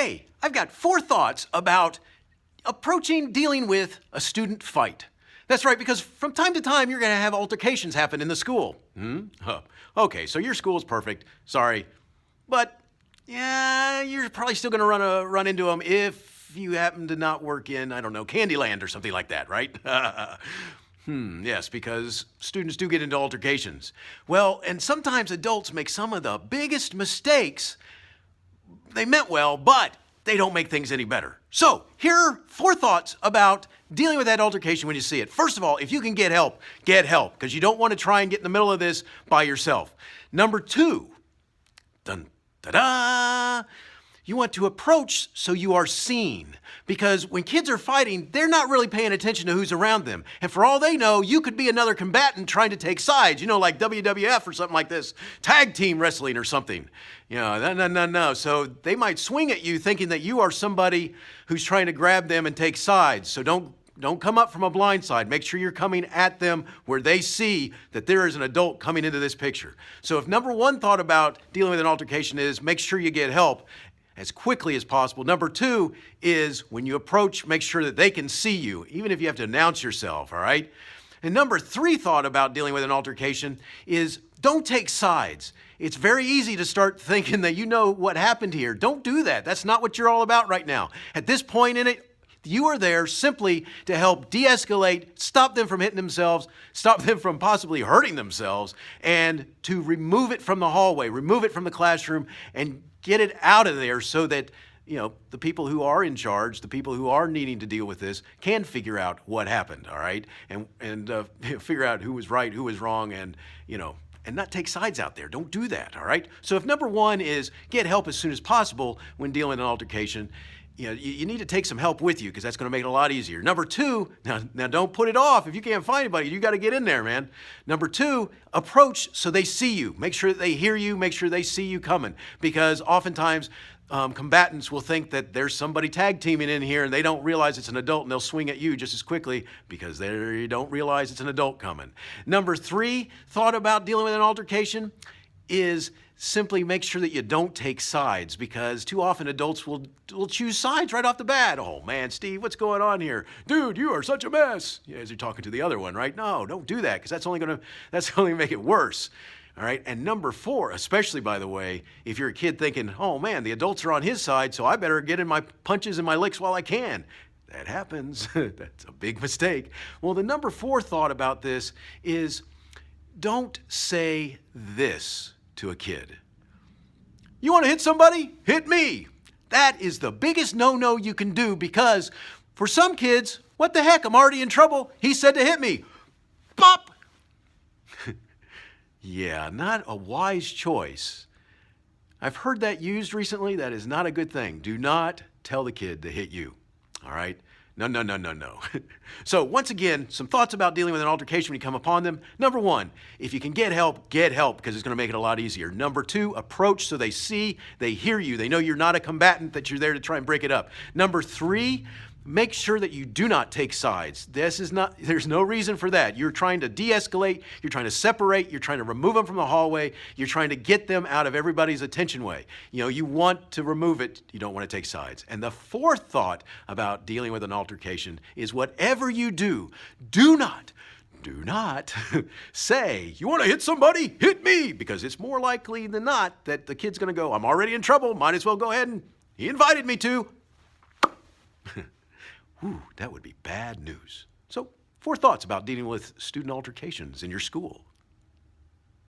Hey, I've got 4 thoughts about dealing with a student fight. That's right, because from time to time you're going to have altercations happen in the school. Okay, so your school's perfect. Sorry. But, yeah, you're probably still going to run into them if you happen to not work in, I don't know, Candyland or something like that, right? Yes, because students do get into altercations. Well, and sometimes adults make some of the biggest mistakes. They meant well, but they don't make things any better. So, here are 4 thoughts about dealing with that altercation when you see it. First of all, if you can get help, because you don't want to try and get in the middle of this by yourself. Number 2, you want to approach so you are seen. Because when kids are fighting, they're not really paying attention to who's around them. And for all they know, you could be another combatant trying to take sides, like WWF or something like this, tag team wrestling or something. No. So they might swing at you thinking that you are somebody who's trying to grab them and take sides. So don't come up from a blind side. Make sure you're coming at them where they see that there is an adult coming into this picture. So if number 1 thought about dealing with an altercation is make sure you get help as quickly as possible. Number 2 is when you approach, make sure that they can see you, even if you have to announce yourself, all right? And number 3 thought about dealing with an altercation is don't take sides. It's very easy to start thinking that you know what happened here. Don't do that. That's not what you're all about right now. At this point in it, you are there simply to help de-escalate, stop them from hitting themselves, stop them from possibly hurting themselves, and to remove it from the hallway, remove it from the classroom, and get it out of there so that the people who are in charge, the people who are needing to deal with this, can figure out what happened, all right? And figure out who was right, who was wrong, and not take sides out there. Don't do that, all right? So if number 1 is get help as soon as possible when dealing with an altercation, you need to take some help with you because that's going to make it a lot easier. Number 2, now don't put it off. If you can't find anybody, you got to get in there, man. Number 2, approach so they see you. Make sure that they hear you. Make sure they see you coming, because oftentimes combatants will think that there's somebody tag teaming in here and they don't realize it's an adult, and they'll swing at you just as quickly because they don't realize it's an adult coming. Number 3 thought about dealing with an altercation is simply make sure that you don't take sides, because too often adults will choose sides right off the bat. Oh man, Steve, what's going on here? Dude, you are such a mess. Yeah, as you're talking to the other one, right? No, don't do that, because that's only gonna make it worse. All right, and number 4, especially by the way, if you're a kid thinking, oh man, the adults are on his side, so I better get in my punches and my licks while I can. That happens. That's a big mistake. Well, the number 4 thought about this is don't say this to a kid. You want to hit somebody? Hit me. That is the biggest no-no you can do, because for some kids, what the heck, I'm already in trouble. He said to hit me. Bop! Yeah, not a wise choice. I've heard that used recently. That is not a good thing. Do not tell the kid to hit you, all right? No. So once again, some thoughts about dealing with an altercation when you come upon them. Number 1, if you can get help, because it's going to make it a lot easier. Number 2, approach so they see, they hear you. They know you're not a combatant, that you're there to try and break it up. Number 3, make sure that you do not take sides. There's no reason for that. You're trying to de-escalate, you're trying to separate, you're trying to remove them from the hallway, you're trying to get them out of everybody's attention way. You want to remove it, you don't want to take sides. And the 4th thought about dealing with an altercation is whatever you do not say, you want to hit somebody? Hit me! Because it's more likely than not that the kid's going to go, I'm already in trouble, might as well go ahead and he invited me to. Whew, that would be bad news. So, 4 thoughts about dealing with student altercations in your school.